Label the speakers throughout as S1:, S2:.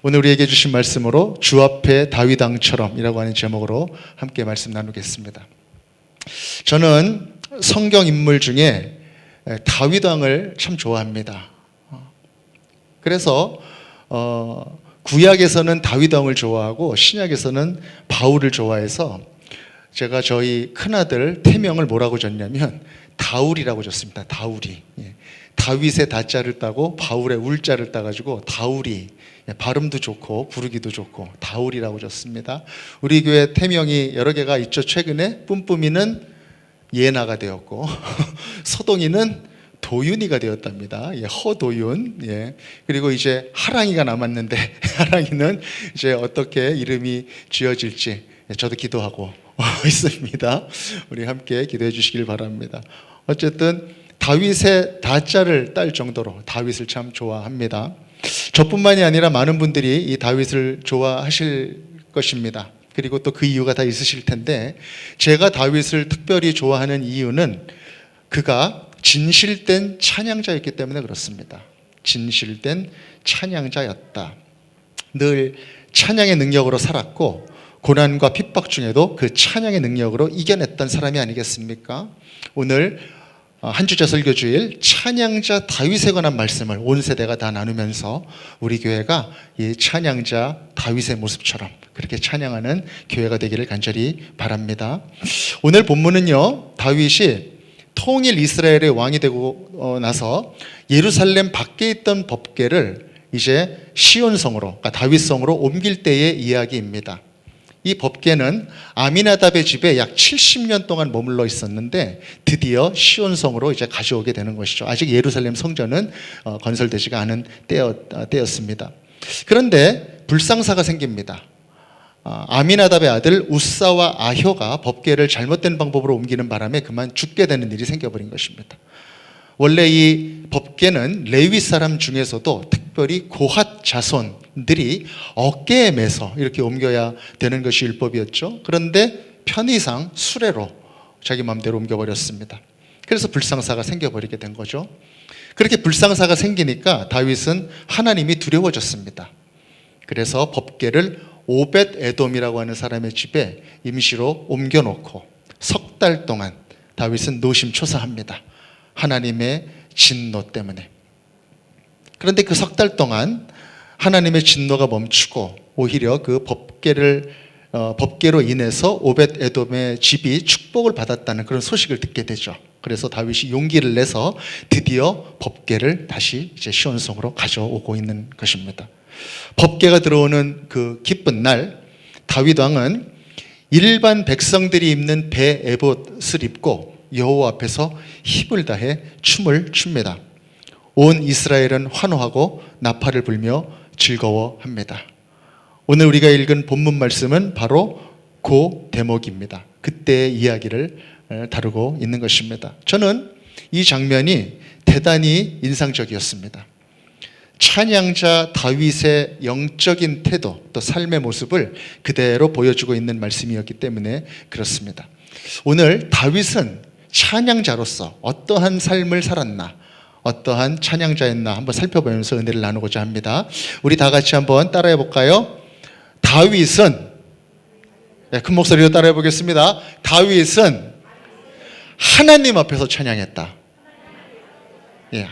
S1: 오늘 우리에게 주신 말씀으로 주 앞에 다윗 왕처럼이라고 하는 제목으로 함께 말씀 나누겠습니다. 저는 성경 인물 중에 다윗 왕을 참 좋아합니다. 그래서 구약에서는 다윗 왕을 좋아하고 신약에서는 바울을 좋아해서 제가 저희 큰아들 태명을 뭐라고 줬냐면 다울이라고 줬습니다. 다울이. 다윗의 다자를 따고 바울의 울자를 따가지고 다울이. 발음도 좋고 부르기도 좋고 다울이라고 줬습니다. 우리 교회 태명이 여러 개가 있죠. 최근에 뿜뿜이는 예나가 되었고 소동이는 도윤이가 되었답니다. 허도윤. 그리고 이제 하랑이가 남았는데 하랑이는 이제 어떻게 이름이 지어질지 저도 기도하고 있습니다. 우리 함께 기도해 주시길 바랍니다. 어쨌든 다윗의 다자를 딸 정도로 다윗을 참 좋아합니다. 저뿐만이 아니라 많은 분들이 이 다윗을 좋아하실 것입니다. 그리고 또 그 이유가 다 있으실 텐데, 제가 다윗을 특별히 좋아하는 이유는 그가 진실된 찬양자였기 때문에 그렇습니다. 진실된 찬양자였다. 늘 찬양의 능력으로 살았고 고난과 핍박 중에도 그 찬양의 능력으로 이겨냈던 사람이 아니겠습니까? 오늘 한 주제 설교주일 찬양자 다윗에 관한 말씀을 온 세대가 다 나누면서 우리 교회가 이 찬양자 다윗의 모습처럼 그렇게 찬양하는 교회가 되기를 간절히 바랍니다. 오늘 본문은요, 다윗이 통일 이스라엘의 왕이 되고 나서 예루살렘 밖에 있던 법궤를 이제 시온성으로, 그러니까 다윗성으로 옮길 때의 이야기입니다. 이 법궤는 아미나답의 집에 약 70년 동안 머물러 있었는데 드디어 시온성으로 이제 가져오게 되는 것이죠. 아직 예루살렘 성전은 건설되지가 않은 때였습니다. 그런데 불상사가 생깁니다. 아미나답의 아들 우사와 아효가 법궤를 잘못된 방법으로 옮기는 바람에 그만 죽게 되는 일이 생겨버린 것입니다. 원래 이 법궤는 레위 사람 중에서도 특별히 고핫 자손들이 어깨에 매서 이렇게 옮겨야 되는 것이 율법이었죠. 그런데 편의상 수레로 자기 마음대로 옮겨버렸습니다. 그래서 불상사가 생겨버리게 된 거죠. 그렇게 불상사가 생기니까 다윗은 하나님이 두려워졌습니다. 그래서 법궤를 오벳 에돔이라고 하는 사람의 집에 임시로 옮겨놓고 석 달 동안 다윗은 노심초사합니다. 하나님의 진노 때문에. 그런데 그 석 달 동안 하나님의 진노가 멈추고 오히려 그 법궤로 인해서 오벳 에돔의 집이 축복을 받았다는 그런 소식을 듣게 되죠. 그래서 다윗이 용기를 내서 드디어 법궤를 다시 이제 시온성으로 가져오고 있는 것입니다. 법궤가 들어오는 그 기쁜 날, 다윗 왕은 일반 백성들이 입는 배 에봇을 입고 여호와 앞에서 힘을 다해 춤을 춥니다. 온 이스라엘은 환호하고 나팔을 불며 즐거워합니다. 오늘 우리가 읽은 본문 말씀은 바로 그 대목입니다. 그때의 이야기를 다루고 있는 것입니다. 저는 이 장면이 대단히 인상적이었습니다. 찬양자 다윗의 영적인 태도, 또 삶의 모습을 그대로 보여주고 있는 말씀이었기 때문에 그렇습니다. 오늘 다윗은 찬양자로서 어떠한 삶을 살았나, 어떠한 찬양자였나 한번 살펴보면서 은혜를 나누고자 합니다. 우리 다 같이 한번 따라해 볼까요? 다윗은, 큰 목소리로 따라해 보겠습니다. 다윗은 하나님 앞에서 찬양했다.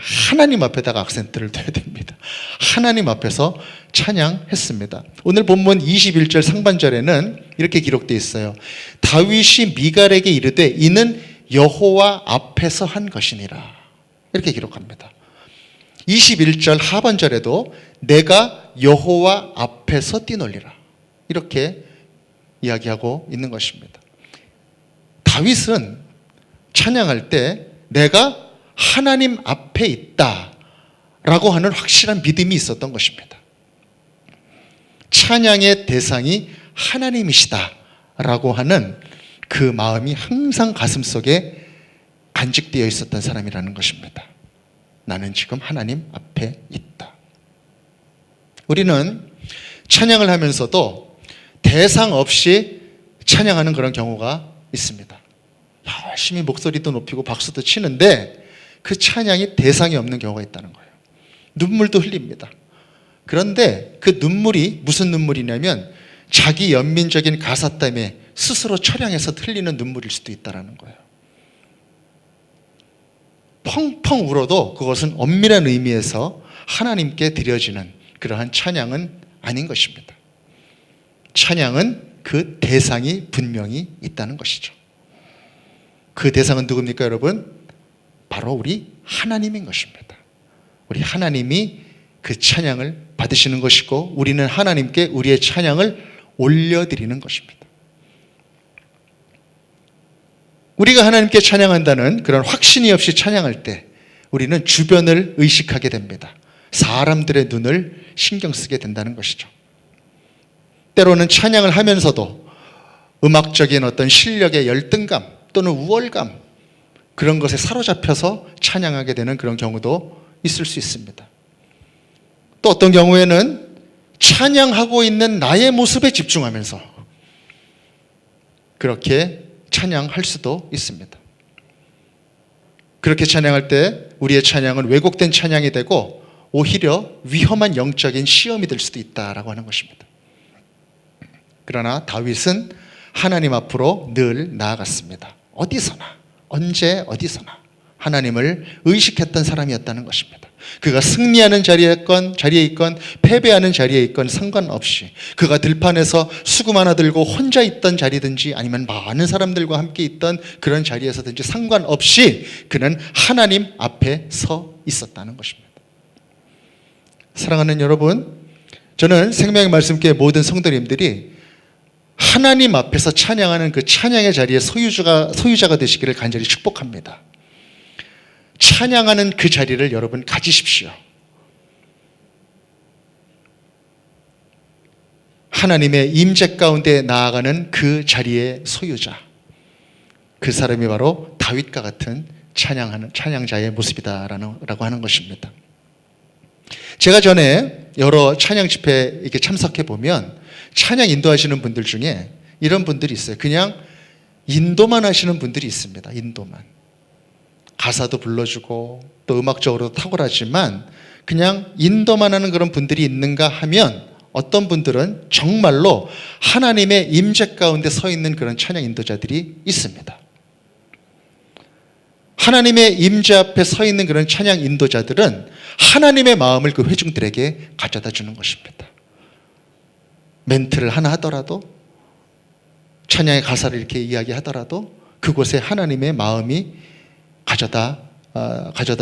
S1: 하나님 앞에다가 악센트를 둬야 됩니다. 하나님 앞에서 찬양했습니다. 오늘 본문 21절 상반절에는 이렇게 기록되어 있어요. 다윗이 미갈에게 이르되 이는 여호와 앞에서 한 것이니라. 이렇게 기록합니다. 21절 하반절에도 내가 여호와 앞에서 뛰놀리라. 이렇게 이야기하고 있는 것입니다. 다윗은 찬양할 때 내가 하나님 앞에 있다라고 하는 확실한 믿음이 있었던 것입니다. 찬양의 대상이 하나님이시다라고 하는 그 마음이 항상 가슴속에 간직되어 있었던 사람이라는 것입니다. 나는 지금 하나님 앞에 있다. 우리는 찬양을 하면서도 대상 없이 찬양하는 그런 경우가 있습니다. 열심히 목소리도 높이고 박수도 치는데 그 찬양이 대상이 없는 경우가 있다는 거예요. 눈물도 흘립니다. 그런데 그 눈물이 무슨 눈물이냐면 자기 연민적인 가사 때문에 스스로 처량해서 흘리는 눈물일 수도 있다는 거예요. 펑펑 울어도 그것은 엄밀한 의미에서 하나님께 드려지는 그러한 찬양은 아닌 것입니다. 찬양은 그 대상이 분명히 있다는 것이죠. 그 대상은 누굽니까, 여러분? 바로 우리 하나님인 것입니다. 우리 하나님이 그 찬양을 받으시는 것이고 우리는 하나님께 우리의 찬양을 올려드리는 것입니다. 우리가 하나님께 찬양한다는 그런 확신이 없이 찬양할 때 우리는 주변을 의식하게 됩니다. 사람들의 눈을 신경 쓰게 된다는 것이죠. 때로는 찬양을 하면서도 음악적인 어떤 실력의 열등감 또는 우월감, 그런 것에 사로잡혀서 찬양하게 되는 그런 경우도 있을 수 있습니다. 또 어떤 경우에는 찬양하고 있는 나의 모습에 집중하면서 그렇게 찬양할 수도 있습니다. 그렇게 찬양할 때 우리의 찬양은 왜곡된 찬양이 되고 오히려 위험한 영적인 시험이 될 수도 있다라고 하는 것입니다. 그러나 다윗은 하나님 앞으로 늘 나아갔습니다. 어디서나, 언제 어디서나 하나님을 의식했던 사람이었다는 것입니다. 그가 승리하는 자리에 있건 패배하는 자리에 있건 상관없이 그가 들판에서 수금 하나 들고 혼자 있던 자리든지 아니면 많은 사람들과 함께 있던 그런 자리에서든지 상관없이 그는 하나님 앞에 서 있었다는 것입니다. 사랑하는 여러분, 저는 생명의 말씀교회 모든 성도님들이 하나님 앞에서 찬양하는 그 찬양의 자리에 소유자가 되시기를 간절히 축복합니다. 찬양하는 그 자리를 여러분 가지십시오. 하나님의 임재 가운데 나아가는 그 자리의 소유자, 그 사람이 바로 다윗과 같은 찬양자의 모습이다라고 하는 것입니다. 제가 전에 여러 찬양 집회에 이렇게 참석해 보면 찬양 인도하시는 분들 중에 이런 분들이 있어요. 그냥 인도만 하시는 분들이 있습니다. 인도만. 가사도 불러주고 또 음악적으로도 탁월하지만 그냥 인도만 하는 그런 분들이 있는가 하면 어떤 분들은 정말로 하나님의 임재 가운데 서 있는 그런 찬양 인도자들이 있습니다. 하나님의 임재 앞에 서 있는 그런 찬양 인도자들은 하나님의 마음을 그 회중들에게 가져다 주는 것입니다. 멘트를 하나 하더라도, 찬양의 가사를 이렇게 이야기하더라도 그곳에 하나님의 마음이 가져다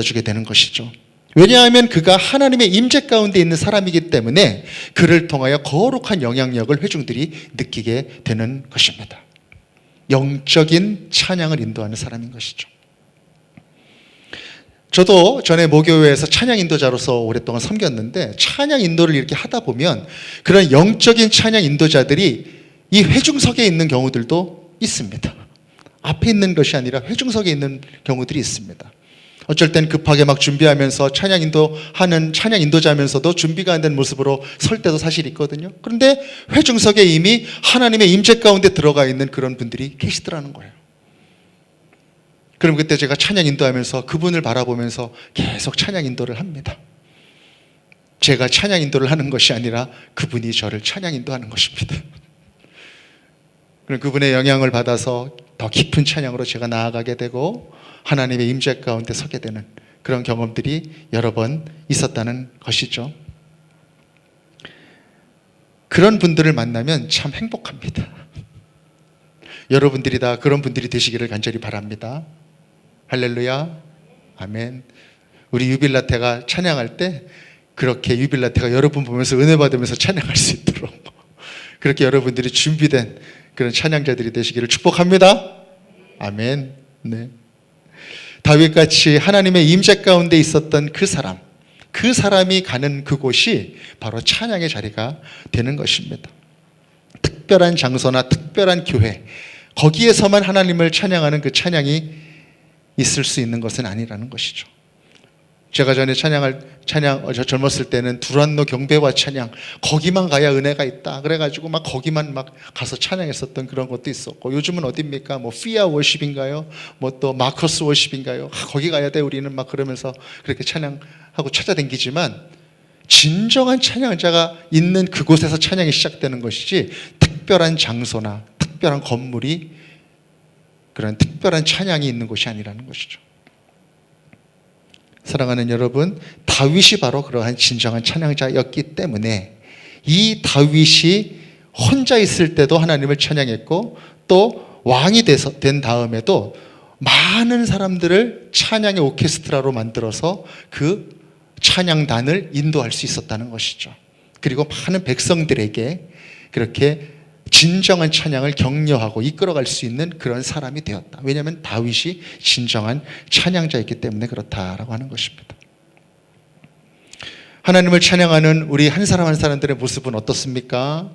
S1: 주게 되는 것이죠. 왜냐하면 그가 하나님의 임재 가운데 있는 사람이기 때문에 그를 통하여 거룩한 영향력을 회중들이 느끼게 되는 것입니다. 영적인 찬양을 인도하는 사람인 것이죠. 저도 전에 모교회에서 찬양 인도자로서 오랫동안 섬겼는데 찬양 인도를 이렇게 하다 보면 그런 영적인 찬양 인도자들이 이 회중석에 있는 경우들도 있습니다. 앞에 있는 것이 아니라 회중석에 있는 경우들이 있습니다. 어쩔 땐 급하게 막 준비하면서 찬양 인도하는 찬양 인도자면서도 준비가 안 된 모습으로 설 때도 사실 있거든요. 그런데 회중석에 이미 하나님의 임재 가운데 들어가 있는 그런 분들이 계시더라는 거예요. 그럼 그때 제가 찬양 인도하면서 그분을 바라보면서 계속 찬양 인도를 합니다. 제가 찬양 인도를 하는 것이 아니라 그분이 저를 찬양 인도하는 것입니다. 그럼 그분의 영향을 받아서 더 깊은 찬양으로 제가 나아가게 되고 하나님의 임재 가운데 서게 되는 그런 경험들이 여러 번 있었다는 것이죠. 그런 분들을 만나면 참 행복합니다. 여러분들이 다 그런 분들이 되시기를 간절히 바랍니다. 할렐루야, 아멘. 우리 유빌라테가 찬양할 때 그렇게 유빌라테가 여러분 보면서 은혜 받으면서 찬양할 수 있도록 그렇게 여러분들이 준비된 그런 찬양자들이 되시기를 축복합니다. 아멘. 네. 다윗같이 하나님의 임재 가운데 있었던 그 사람이 가는 그곳이 바로 찬양의 자리가 되는 것입니다. 특별한 장소나 특별한 교회, 거기에서만 하나님을 찬양하는 그 찬양이 있을 수 있는 것은 아니라는 것이죠. 제가 전에 젊었을 때는 두란노 경배와 찬양, 거기만 가야 은혜가 있다 그래가지고 막 거기만 막 가서 찬양했었던 그런 것도 있었고, 요즘은 어디입니까? 뭐 피아 월십인가요? 뭐 또 마커스 월십인가요? 거기 가야 돼 우리는 막 그러면서 그렇게 찬양하고 찾아다니지만 진정한 찬양자가 있는 그곳에서 찬양이 시작되는 것이지, 특별한 장소나 특별한 건물이 그런 특별한 찬양이 있는 곳이 아니라는 것이죠. 사랑하는 여러분, 다윗이 바로 그러한 진정한 찬양자였기 때문에 이 다윗이 혼자 있을 때도 하나님을 찬양했고, 또 왕이 된 다음에도 많은 사람들을 찬양의 오케스트라로 만들어서 그 찬양단을 인도할 수 있었다는 것이죠. 그리고 많은 백성들에게 그렇게 진정한 찬양을 격려하고 이끌어갈 수 있는 그런 사람이 되었다. 왜냐하면 다윗이 진정한 찬양자였기 때문에 그렇다라고 하는 것입니다. 하나님을 찬양하는 우리 한 사람 한 사람들의 모습은 어떻습니까?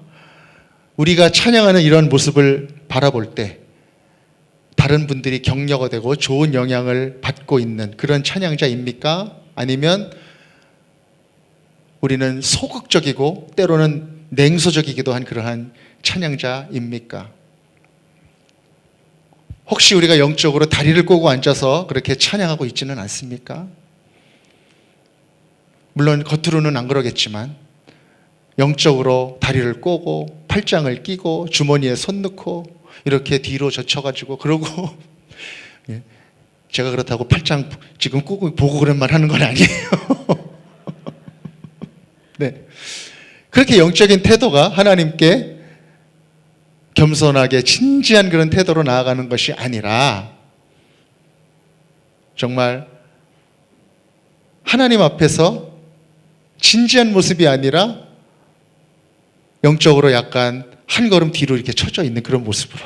S1: 우리가 찬양하는 이런 모습을 바라볼 때 다른 분들이 격려가 되고 좋은 영향을 받고 있는 그런 찬양자입니까? 아니면 우리는 소극적이고 때로는 냉소적이기도 한 그러한 찬양자입니까? 혹시 우리가 영적으로 다리를 꼬고 앉아서 그렇게 찬양하고 있지는 않습니까? 물론 겉으로는 안 그러겠지만 영적으로 다리를 꼬고 팔짱을 끼고 주머니에 손 넣고 이렇게 뒤로 젖혀가지고 그러고 제가 그렇다고 팔짱 지금 꼬고 보고 그런 말 하는 건 아니에요. 네. 그렇게 영적인 태도가 하나님께 겸손하게 진지한 그런 태도로 나아가는 것이 아니라 정말 하나님 앞에서 진지한 모습이 아니라 영적으로 약간 한 걸음 뒤로 이렇게 쳐져 있는 그런 모습으로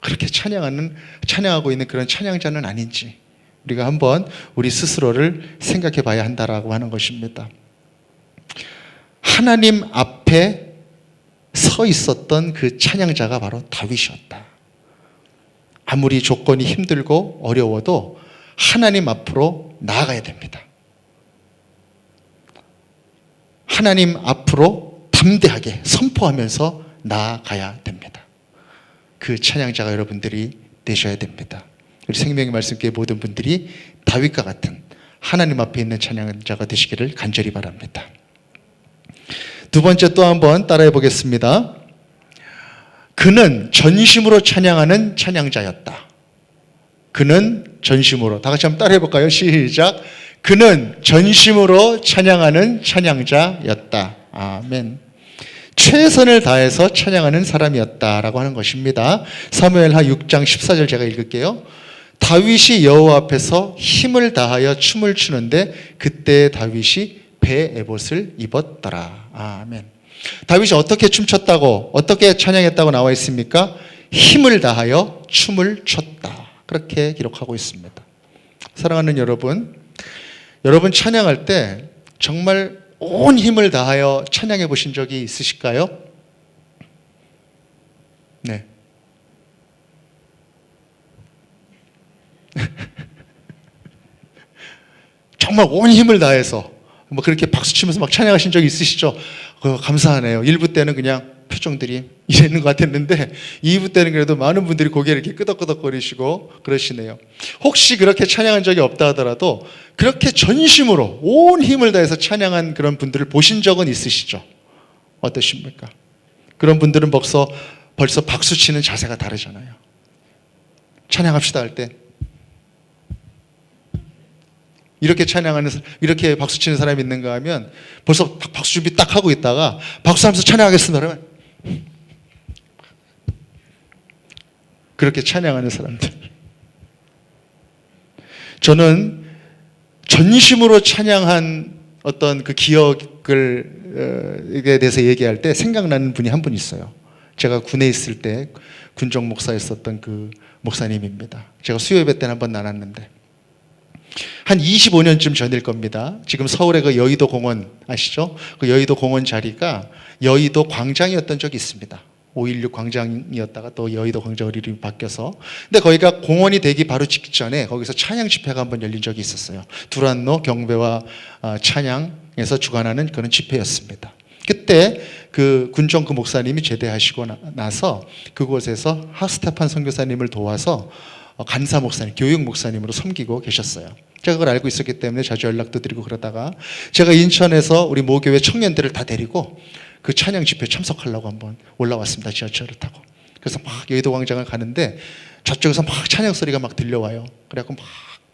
S1: 그렇게 찬양하고 있는 그런 찬양자는 아닌지 우리가 한번 우리 스스로를 생각해 봐야 한다라고 하는 것입니다. 하나님 앞에 서 있었던 그 찬양자가 바로 다윗이었다. 아무리 조건이 힘들고 어려워도 하나님 앞으로 나아가야 됩니다. 하나님 앞으로 담대하게 선포하면서 나아가야 됩니다. 그 찬양자가 여러분들이 되셔야 됩니다. 우리 생명의 말씀교회 모든 분들이 다윗과 같은 하나님 앞에 있는 찬양자가 되시기를 간절히 바랍니다. 두 번째 또 한번 따라해 보겠습니다. 그는 전심으로 찬양하는 찬양자였다. 그는 전심으로. 다 같이 한번 따라해 볼까요? 시작. 그는 전심으로 찬양하는 찬양자였다. 아멘. 최선을 다해서 찬양하는 사람이었다라고 하는 것입니다. 사무엘하 6장 14절 제가 읽을게요. 다윗이 여호와 앞에서 힘을 다하여 춤을 추는데 그때 다윗이 배 에봇을 입었더라. 아멘. 다윗이 어떻게 춤췄다고 어떻게 찬양했다고 나와 있습니까? 힘을 다하여 춤을 췄다. 그렇게 기록하고 있습니다. 사랑하는 여러분, 여러분 찬양할 때 정말 온 힘을 다하여 찬양해 보신 적이 있으실까요? 네. 정말 온 힘을 다해서 뭐 그렇게 박수 치면서 막 찬양하신 적이 있으시죠? 감사하네요. 1부 때는 그냥 표정들이 이랬는 것 같았는데 2부 때는 그래도 많은 분들이 고개를 이렇게 끄덕끄덕거리시고 그러시네요. 혹시 그렇게 찬양한 적이 없다 하더라도 그렇게 전심으로 온 힘을 다해서 찬양한 그런 분들을 보신 적은 있으시죠? 어떠십니까? 그런 분들은 벌써 박수 치는 자세가 다르잖아요. 찬양합시다 할 때 이렇게 이렇게 박수 치는 사람이 있는가 하면 벌써 박수 준비 딱 하고 있다가 박수하면서 찬양하겠습니다 그러면 그렇게 찬양하는 사람들. 저는 전심으로 찬양한 어떤 그 기억에 대해서 얘기할 때 생각나는 분이 한 분 있어요. 제가 군에 있을 때 군정 목사였었던 그 목사님입니다. 제가 수요예배 때는 한번 나눴는데 한 25년쯤 전일 겁니다. 지금 서울의 그 여의도 공원 아시죠? 그 여의도 공원 자리가 여의도 광장이었던 적이 있습니다. 5.16 광장이었다가 또 여의도 광장으로 이름이 바뀌어서. 근데 거기가 공원이 되기 바로 직전에 거기서 찬양 집회가 한번 열린 적이 있었어요. 두란노 경배와 찬양에서 주관하는 그런 집회였습니다. 그때 그 군정 그 목사님이 제대하시고 나서 그곳에서 하스테판 선교사님을 도와서 간사 목사님, 교육 목사님으로 섬기고 계셨어요. 제가 그걸 알고 있었기 때문에 자주 연락도 드리고 그러다가 제가 인천에서 우리 모교회 청년들을 다 데리고 그 찬양 집회에 참석하려고 한번 올라왔습니다. 지하철을 타고. 그래서 막 여의도 광장을 가는데 저쪽에서 막 찬양 소리가 막 들려와요. 그래갖고 막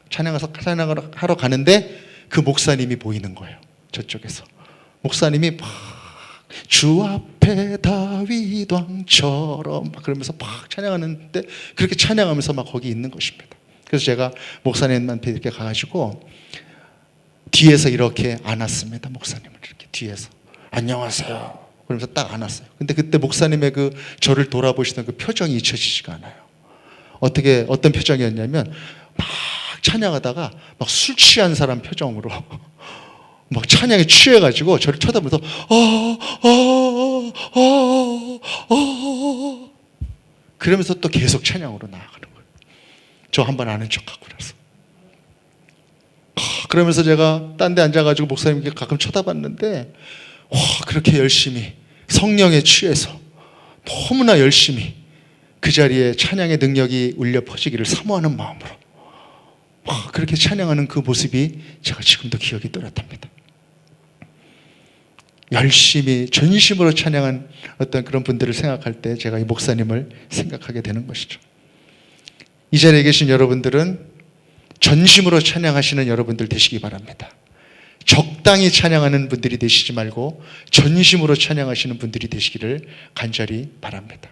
S1: 찬양을 하러 가는데 그 목사님이 보이는 거예요. 저쪽에서. 목사님이 막 주 앞에 다윗 왕처럼 막 그러면서 막 찬양하는데 그렇게 찬양하면서 막 거기 있는 것입니다. 그래서 제가 목사님한테 이렇게 가가지고 뒤에서 이렇게 안았습니다. 목사님을 이렇게 뒤에서 안녕하세요. 그러면서 딱 안았어요. 근데 그때 목사님의 그 저를 돌아보시던 그 표정이 잊혀지지가 않아요. 어떤 표정이었냐면 막 찬양하다가 막 술 취한 사람 표정으로 막 찬양에 취해가지고 저를 쳐다보면서 그러면서 또 계속 찬양으로 나아가는 거예요. 저 한번 아는 척하고 그래서 그러면서 제가 딴 데 앉아가지고 목사님께 가끔 쳐다봤는데 그렇게 열심히 성령에 취해서 너무나 열심히 그 자리에 찬양의 능력이 울려 퍼지기를 사모하는 마음으로 그렇게 찬양하는 그 모습이 제가 지금도 기억이 또렷합니다. 열심히 전심으로 찬양한 어떤 그런 분들을 생각할 때 제가 이 목사님을 생각하게 되는 것이죠. 이 자리에 계신 여러분들은 전심으로 찬양하시는 여러분들 되시기 바랍니다. 적당히 찬양하는 분들이 되시지 말고 전심으로 찬양하시는 분들이 되시기를 간절히 바랍니다.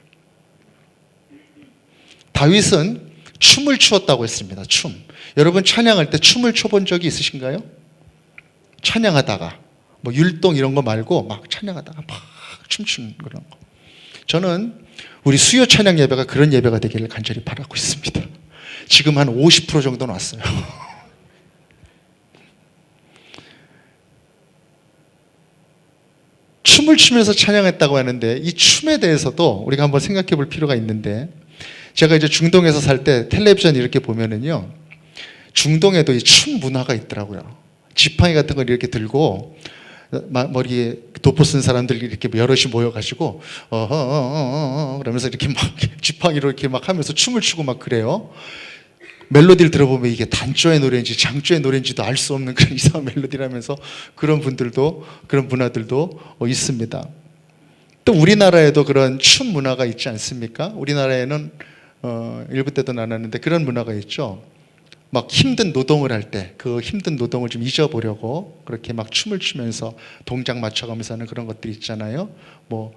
S1: 다윗은 춤을 추었다고 했습니다. 춤. 여러분 찬양할 때 춤을 춰본 적이 있으신가요? 찬양하다가 뭐 율동 이런 거 말고 막 찬양하다가 막 춤추는 그런 거. 저는 우리 수요 찬양 예배가 그런 예배가 되기를 간절히 바라고 있습니다. 지금 한 50% 정도는 왔어요. 춤을 추면서 찬양했다고 하는데 이 춤에 대해서도 우리가 한번 생각해 볼 필요가 있는데 제가 이제 중동에서 살 때 텔레비전 이렇게 보면은요 중동에도 이 춤 문화가 있더라고요. 지팡이 같은 걸 이렇게 들고 머리에 도포 쓴 사람들이 이렇게 여럿이 모여가지고 그러면서 이렇게 막 지팡이로 이렇게 막 하면서 춤을 추고 막 그래요. 멜로디를 들어보면 이게 단조의 노래인지 장조의 노래인지도 알 수 없는 그런 이상한 멜로디라면서 그런 분들도 그런 문화들도 있습니다. 또 우리나라에도 그런 춤 문화가 있지 않습니까? 우리나라에는 일부 때도 나눴는데 그런 문화가 있죠. 막 힘든 노동을 할 때 그 힘든 노동을 좀 잊어보려고 그렇게 막 춤을 추면서 동작 맞춰가면서 하는 그런 것들이 있잖아요. 뭐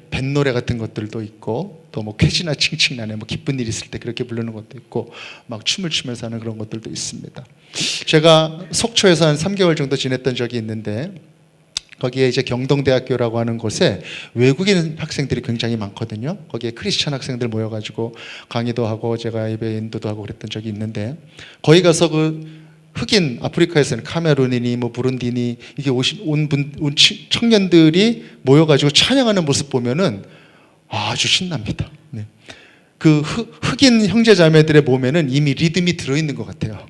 S1: 뱃노래 같은 것들도 있고 또 뭐 쾌지나 칭칭나네 뭐 기쁜 일 있을 때 그렇게 부르는 것도 있고 막 춤을 추면서 하는 그런 것들도 있습니다. 제가 속초에서 한 3개월 정도 지냈던 적이 있는데 거기에 이제 경동대학교라고 하는 곳에 외국인 학생들이 굉장히 많거든요. 거기에 크리스찬 학생들 모여가지고 강의도 하고 제가 예배 인도도 하고 그랬던 적이 있는데 거기 가서 그 흑인 아프리카에서는 카메룬이니 뭐 부룬디니 이게 온 청년들이 모여가지고 찬양하는 모습 보면은 아주 신납니다. 네. 그 흑인 형제자매들의 몸에는 이미 리듬이 들어있는 것 같아요.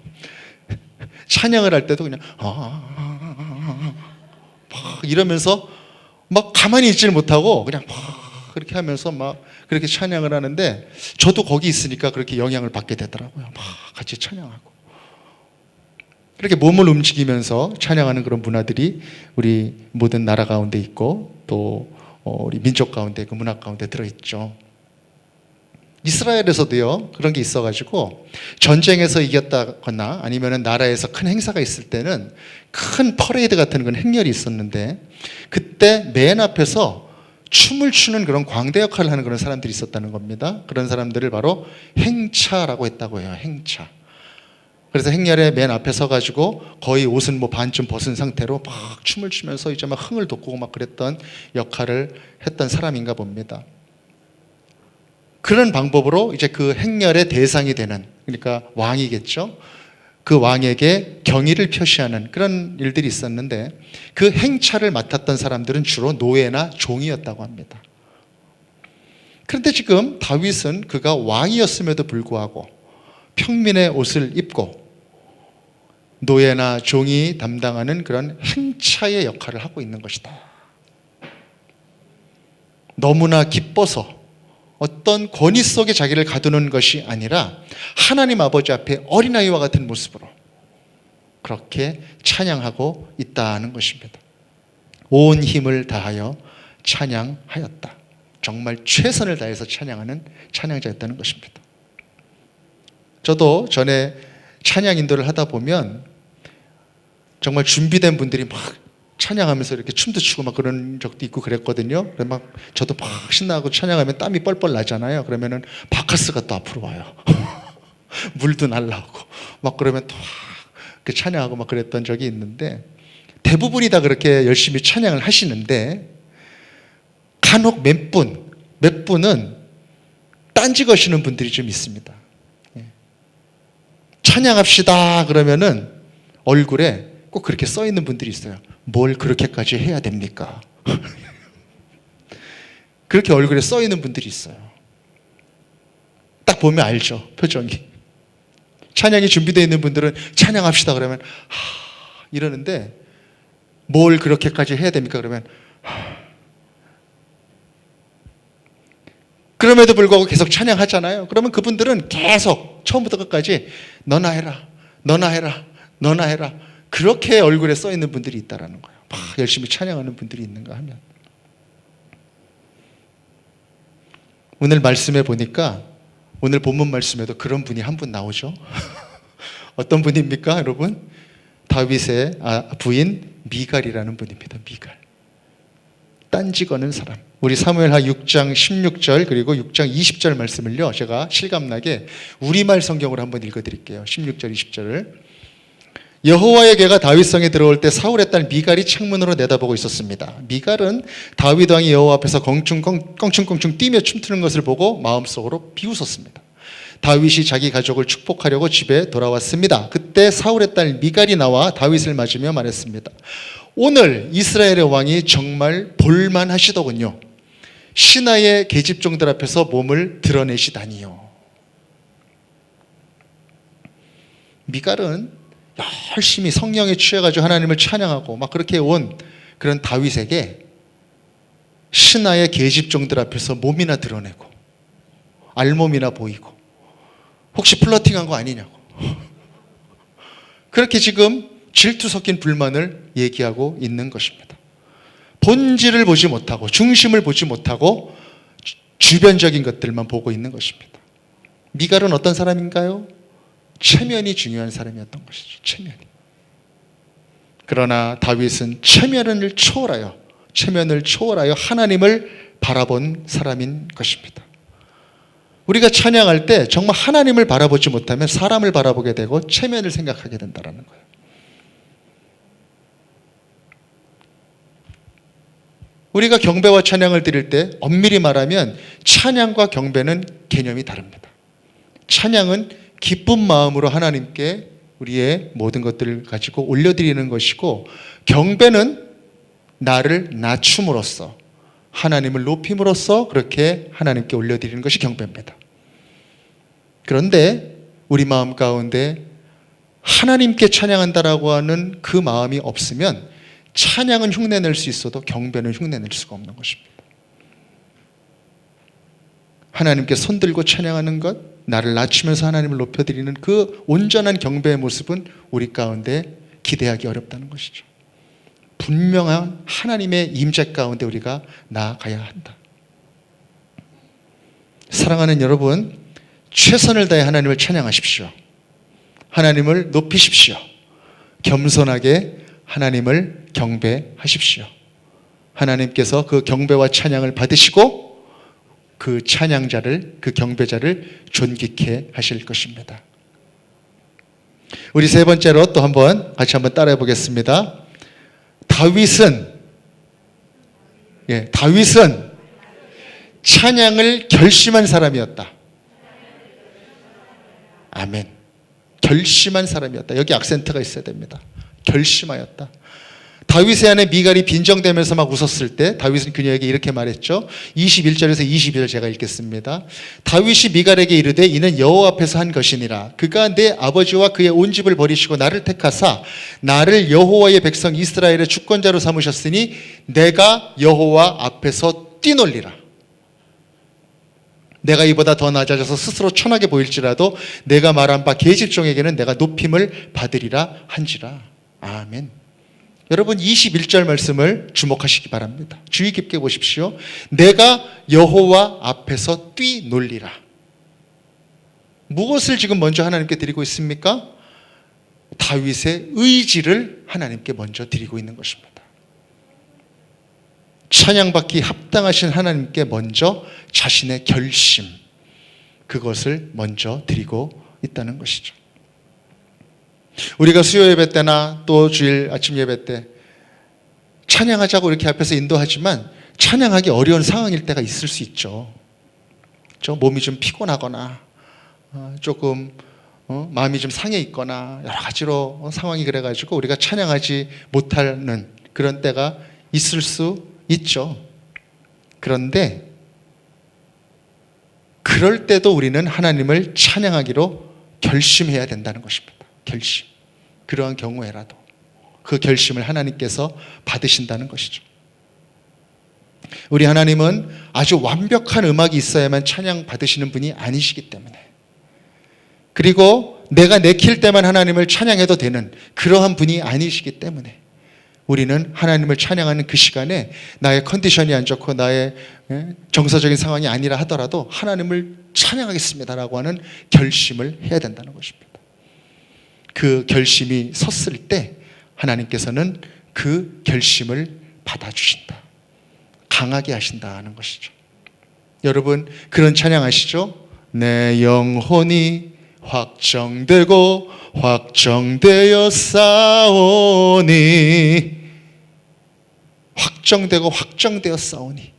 S1: 찬양을 할 때도 그냥 막 이러면서 막 가만히 있지를 못하고 그냥 막 그렇게 하면서 막 그렇게 찬양을 하는데 저도 거기 있으니까 그렇게 영향을 받게 되더라고요. 막 같이 찬양하고 그렇게 몸을 움직이면서 찬양하는 그런 문화들이 우리 모든 나라 가운데 있고 또 우리 민족 가운데 그 문화 가운데 들어있죠. 이스라엘에서도요 그런 게 있어가지고 전쟁에서 이겼다거나 아니면은 나라에서 큰 행사가 있을 때는 큰 퍼레이드 같은 그런 행렬이 있었는데 그때 맨 앞에서 춤을 추는 그런 광대 역할을 하는 그런 사람들이 있었다는 겁니다. 그런 사람들을 바로 행차라고 했다고 해요. 행차. 그래서 행렬에 맨 앞에 서가지고 거의 옷은 뭐 반쯤 벗은 상태로 막 춤을 추면서 이제 막 흥을 돋구고 막 그랬던 역할을 했던 사람인가 봅니다. 그런 방법으로 이제 그 행렬의 대상이 되는 그러니까 왕이겠죠. 그 왕에게 경의를 표시하는 그런 일들이 있었는데 그 행차를 맡았던 사람들은 주로 노예나 종이었다고 합니다. 그런데 지금 다윗은 그가 왕이었음에도 불구하고 평민의 옷을 입고 노예나 종이 담당하는 그런 행차의 역할을 하고 있는 것이다. 너무나 기뻐서 어떤 권위 속에 자기를 가두는 것이 아니라 하나님 아버지 앞에 어린아이와 같은 모습으로 그렇게 찬양하고 있다는 것입니다. 온 힘을 다하여 찬양하였다. 정말 최선을 다해서 찬양하는 찬양자였다는 것입니다. 저도 전에 찬양 인도를 하다 보면 정말 준비된 분들이 막 찬양하면서 이렇게 춤도 추고 막 그런 적도 있고 그랬거든요. 그래서 막 저도 막 신나고 찬양하면 땀이 뻘뻘 나잖아요. 그러면은 바카스가 또 앞으로 와요. 물도 날라오고 막 그러면 또 막 찬양하고 막 그랬던 적이 있는데, 대부분이 다 그렇게 열심히 찬양을 하시는데 간혹 몇 분은 딴지 거시는 분들이 좀 있습니다. 찬양합시다 그러면은 얼굴에 꼭 그렇게 써 있는 분들이 있어요. 뭘 그렇게까지 해야 됩니까? 그렇게 얼굴에 써 있는 분들이 있어요. 딱 보면 알죠, 표정이. 찬양이 준비되어 있는 분들은 찬양합시다 그러면 이러는데, 뭘 그렇게까지 해야 됩니까? 그러면 그럼에도 불구하고 계속 찬양하잖아요. 그러면 그분들은 계속 처음부터 끝까지 너나 해라, 너나 해라, 너나 해라, 그렇게 얼굴에 써 있는 분들이 있다라는 거예요. 막 열심히 찬양하는 분들이 있는가 하면, 오늘 말씀에 보니까 오늘 본문 말씀에도 그런 분이 한 분 나오죠. 어떤 분입니까, 여러분? 다윗의 부인 미갈이라는 분입니다. 미갈. 딴지 거는 사람. 우리 사무엘하 6장 16절 그리고 6장 20절 말씀을요, 제가 실감나게 우리말 성경으로 한번 읽어드릴게요. 16절 20절을. 여호와의 개가 다윗성에 들어올 때 사울의 딸 미갈이 창문으로 내다보고 있었습니다. 미갈은 다윗 왕이 여호와 앞에서 껑충껑충 뛰며 춤추는 것을 보고 마음속으로 비웃었습니다. 다윗이 자기 가족을 축복하려고 집에 돌아왔습니다. 그때 사울의 딸 미갈이 나와 다윗을 맞으며 말했습니다. 오늘 이스라엘의 왕이 정말 볼만하시더군요. 신하의 계집종들 앞에서 몸을 드러내시다니요. 미갈은 열심히 성령에 취해가지고 하나님을 찬양하고 막 그렇게 온 그런 다윗에게 신하의 계집종들 앞에서 몸이나 드러내고 알몸이나 보이고 혹시 플러팅한 거 아니냐고 그렇게 지금 질투 섞인 불만을 얘기하고 있는 것입니다. 본질을 보지 못하고 중심을 보지 못하고 주변적인 것들만 보고 있는 것입니다. 미갈은 어떤 사람인가요? 체면이 중요한 사람이었던 것이죠. 체면이. 그러나 다윗은 체면을 초월하여 하나님을 바라본 사람인 것입니다. 우리가 찬양할 때 정말 하나님을 바라보지 못하면 사람을 바라보게 되고 체면을 생각하게 된다는 거예요. 우리가 경배와 찬양을 드릴 때 엄밀히 말하면 찬양과 경배는 개념이 다릅니다. 찬양은 기쁜 마음으로 하나님께 우리의 모든 것들을 가지고 올려드리는 것이고, 경배는 나를 낮춤으로써 하나님을 높임으로써 그렇게 하나님께 올려드리는 것이 경배입니다. 그런데 우리 마음 가운데 하나님께 찬양한다라고 하는 그 마음이 없으면 찬양은 흉내낼 수 있어도 경배는 흉내낼 수가 없는 것입니다. 하나님께 손들고 찬양하는 것, 나를 낮추면서 하나님을 높여드리는 그 온전한 경배의 모습은 우리 가운데 기대하기 어렵다는 것이죠. 분명한 하나님의 임재 가운데 우리가 나아가야 한다. 사랑하는 여러분, 최선을 다해 하나님을 찬양하십시오. 하나님을 높이십시오. 겸손하게 하나님을 경배하십시오. 하나님께서 그 경배와 찬양을 받으시고 그 찬양자를, 그 경배자를 존귀케 하실 것입니다. 우리 세 번째로 또 한번 같이 한번 따라해 보겠습니다. 다윗은 찬양을 결심한 사람이었다. 아멘. 결심한 사람이었다. 여기 악센트가 있어야 됩니다. 결심하였다. 다윗의 아내 미갈이 빈정대면서 막 웃었을 때 다윗은 그녀에게 이렇게 말했죠. 21절에서 22절 제가 읽겠습니다. 다윗이 미갈에게 이르되 이는 여호와 앞에서 한 것이니라. 그가 내 아버지와 그의 온 집을 버리시고 나를 택하사 나를 여호와의 백성 이스라엘의 주권자로 삼으셨으니 내가 여호와 앞에서 뛰놀리라. 내가 이보다 더 낮아져서 스스로 천하게 보일지라도 내가 말한 바 계집종에게는 내가 높임을 받으리라 한지라. 아멘. 여러분 21절 말씀을 주목하시기 바랍니다. 주의 깊게 보십시오. 내가 여호와 앞에서 뛰놀리라. 무엇을 지금 먼저 하나님께 드리고 있습니까? 다윗의 의지를 하나님께 먼저 드리고 있는 것입니다. 찬양받기 합당하신 하나님께 먼저 자신의 결심, 그것을 먼저 드리고 있다는 것이죠. 우리가 수요 예배 때나 또 주일 아침 예배 때 찬양하자고 이렇게 앞에서 인도하지만 찬양하기 어려운 상황일 때가 있을 수 있죠. 몸이 좀 피곤하거나 조금 마음이 좀 상해 있거나 여러 가지로 상황이 그래가지고 우리가 찬양하지 못하는 그런 때가 있을 수 있죠. 그런데 그럴 때도 우리는 하나님을 찬양하기로 결심해야 된다는 것입니다. 결심. 그러한 경우에라도 그 결심을 하나님께서 받으신다는 것이죠. 우리 하나님은 아주 완벽한 음악이 있어야만 찬양 받으시는 분이 아니시기 때문에, 그리고 내가 내킬 때만 하나님을 찬양해도 되는 그러한 분이 아니시기 때문에 우리는 하나님을 찬양하는 그 시간에 나의 컨디션이 안 좋고 나의 정서적인 상황이 아니라 하더라도 하나님을 찬양하겠습니다라고 하는 결심을 해야 된다는 것입니다. 그 결심이 섰을 때 하나님께서는 그 결심을 받아주신다. 강하게 하신다는 것이죠. 여러분 그런 찬양 아시죠? 내 영혼이 확정되고 확정되어 싸우니, 확정되고 확정되어 싸우니.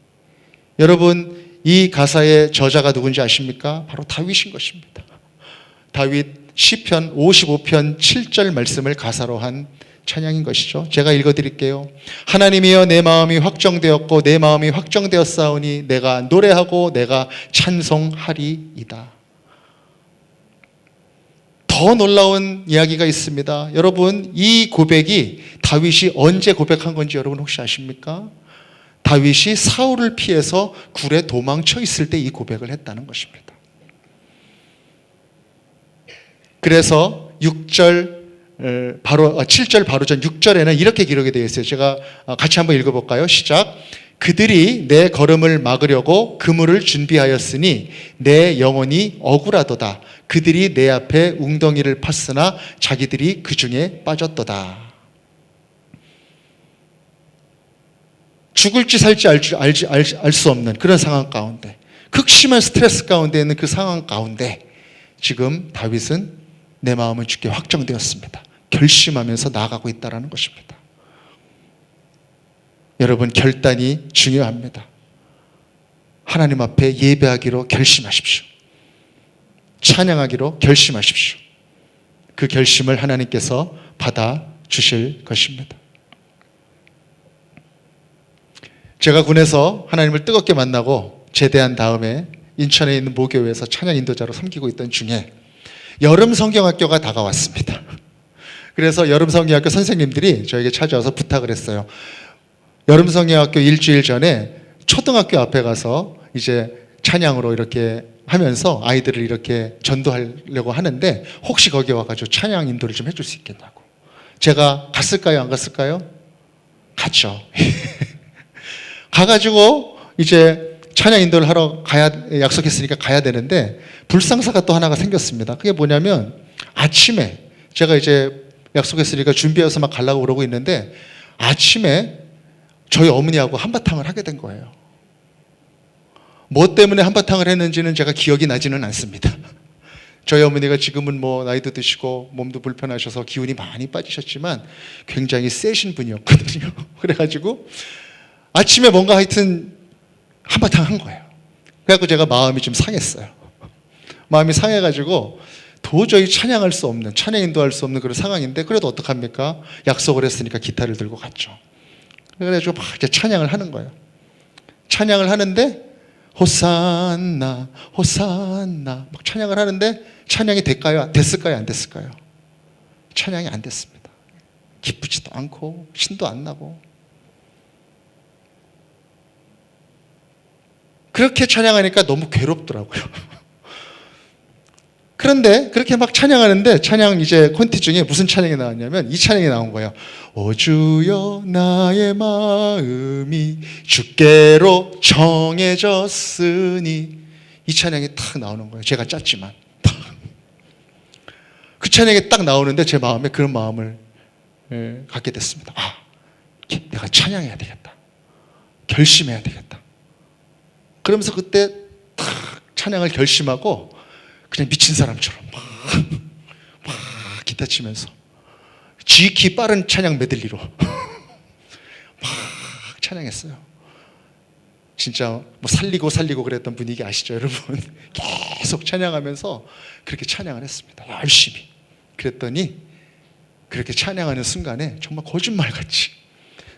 S1: 여러분 이 가사의 저자가 누군지 아십니까? 바로 다윗인 것입니다. 다윗 시편 55편 7절 말씀을 가사로 한 찬양인 것이죠. 제가 읽어드릴게요. 하나님이여 내 마음이 확정되었고 내 마음이 확정되었사오니 내가 노래하고 내가 찬송하리이다. 더 놀라운 이야기가 있습니다. 여러분 이 고백이 다윗이 언제 고백한 건지 여러분 혹시 아십니까? 다윗이 사울을 피해서 굴에 도망쳐 있을 때 이 고백을 했다는 것입니다. 그래서 7절 바로 전 6절에는 이렇게 기록이 되어 있어요. 제가 같이 한번 읽어볼까요? 시작. 그들이 내 걸음을 막으려고 그물을 준비하였으니 내 영혼이 억울하도다. 그들이 내 앞에 웅덩이를 팠으나 자기들이 그 중에 빠졌도다. 죽을지 살지 알 수 없는 그런 상황 가운데, 극심한 스트레스 가운데 있는 그 상황 가운데 지금 다윗은 내 마음은 주께 확정되었습니다. 결심하면서 나아가고 있다는 것입니다. 여러분 결단이 중요합니다. 하나님 앞에 예배하기로 결심하십시오. 찬양하기로 결심하십시오. 그 결심을 하나님께서 받아주실 것입니다. 제가 군에서 하나님을 뜨겁게 만나고 제대한 다음에 인천에 있는 모교회에서 찬양 인도자로 섬기고 있던 중에 여름 성경학교가 다가왔습니다. 그래서 여름 성경학교 선생님들이 저에게 찾아와서 부탁을 했어요. 여름 성경학교 일주일 전에 초등학교 앞에 가서 이제 찬양으로 이렇게 하면서 아이들을 이렇게 전도하려고 하는데 혹시 거기 와가지고 찬양 인도를 좀 해줄 수 있겠냐고. 제가 갔을까요? 안 갔을까요? 갔죠. 가가지고 이제 찬양 인도를 하러 약속했으니까 가야 되는데 불상사가 또 하나가 생겼습니다. 그게 뭐냐면 아침에 제가 이제 약속했으니까 준비해서 막 가려고 그러고 있는데 아침에 저희 어머니하고 한바탕을 하게 된 거예요. 뭐 때문에 한바탕을 했는지는 제가 기억이 나지는 않습니다. 저희 어머니가 지금은 뭐 나이도 드시고 몸도 불편하셔서 기운이 많이 빠지셨지만 굉장히 세신 분이었거든요. 그래가지고 아침에 뭔가 하여튼 한바탕 한 거예요. 그래갖고 제가 마음이 좀 상했어요. 마음이 상해가지고 도저히 찬양할 수 없는, 찬양 인도할 수 없는 그런 상황인데 그래도 어떡합니까? 약속을 했으니까 기타를 들고 갔죠. 그래가지고 막 이제 찬양을 하는 거예요. 찬양을 하는데 호산나 호산나 막 찬양을 하는데 찬양이 됐을까요? 안 됐을까요? 찬양이 안 됐습니다. 기쁘지도 않고 신도 안 나고. 그렇게 찬양하니까 너무 괴롭더라고요. 그런데 그렇게 막 찬양하는데 찬양 이제 콘티 중에 무슨 찬양이 나왔냐면 이 찬양이 나온 거예요. 오 주여 나의 마음이 주께로 정해졌으니, 이 찬양이 탁 나오는 거예요. 제가 짰지만 그 찬양이 딱 나오는데 제 마음에 그런 마음을 갖게 됐습니다. 아, 내가 찬양해야 되겠다. 결심해야 되겠다. 그러면서 그때 탁 찬양을 결심하고 그냥 미친 사람처럼 막 기타 치면서 지극히 빠른 찬양 메들리로 막 찬양했어요. 진짜 뭐 살리고 그랬던 분위기 아시죠, 여러분? 계속 찬양하면서 그렇게 찬양을 했습니다. 열심히. 그랬더니 그렇게 찬양하는 순간에 정말 거짓말같이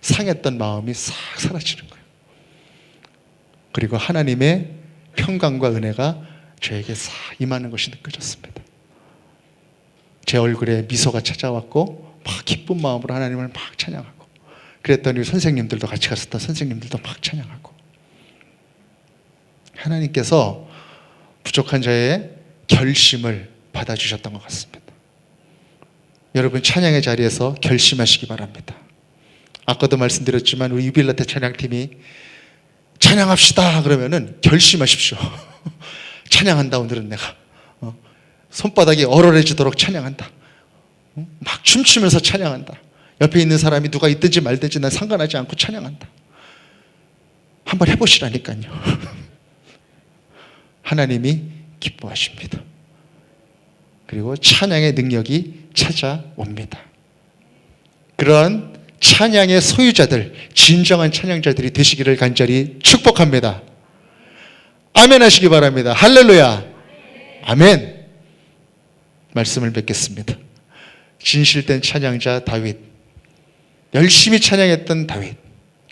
S1: 상했던 마음이 싹 사라지는 거예요. 그리고 하나님의 평강과 은혜가 저에게 싹 임하는 것이 느껴졌습니다. 제 얼굴에 미소가 찾아왔고 막 기쁜 마음으로 하나님을 막 찬양하고, 그랬더니 선생님들도 같이 갔었던 선생님들도 막 찬양하고, 하나님께서 부족한 저의 결심을 받아주셨던 것 같습니다. 여러분, 찬양의 자리에서 결심하시기 바랍니다. 아까도 말씀드렸지만 우리 유빌라테 찬양팀이 찬양합시다 그러면은 결심하십시오. 찬양한다. 오늘은 내가 손바닥이 얼얼해지도록 찬양한다. 막 춤추면서 찬양한다. 옆에 있는 사람이 누가 있든지 말든지 난 상관하지 않고 찬양한다. 한번 해보시라니까요. 하나님이 기뻐하십니다. 그리고 찬양의 능력이 찾아옵니다. 그런 찬양의 소유자들, 진정한 찬양자들이 되시기를 간절히 축복합니다. 아멘 하시기 바랍니다. 할렐루야. 아멘. 말씀을 맺겠습니다. 진실된 찬양자 다윗, 열심히 찬양했던 다윗,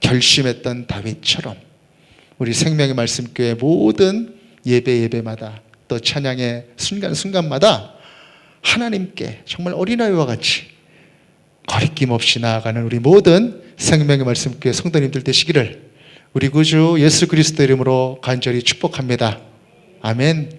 S1: 결심했던 다윗처럼 우리 생명의 말씀교회 모든 예배마다 또 찬양의 순간순간마다 하나님께 정말 어린아이와 같이 거리낌 없이 나아가는 우리 모든 생명의 말씀교회 성도님들 되시기를 우리 구주 예수 그리스도 이름으로 간절히 축복합니다. 아멘.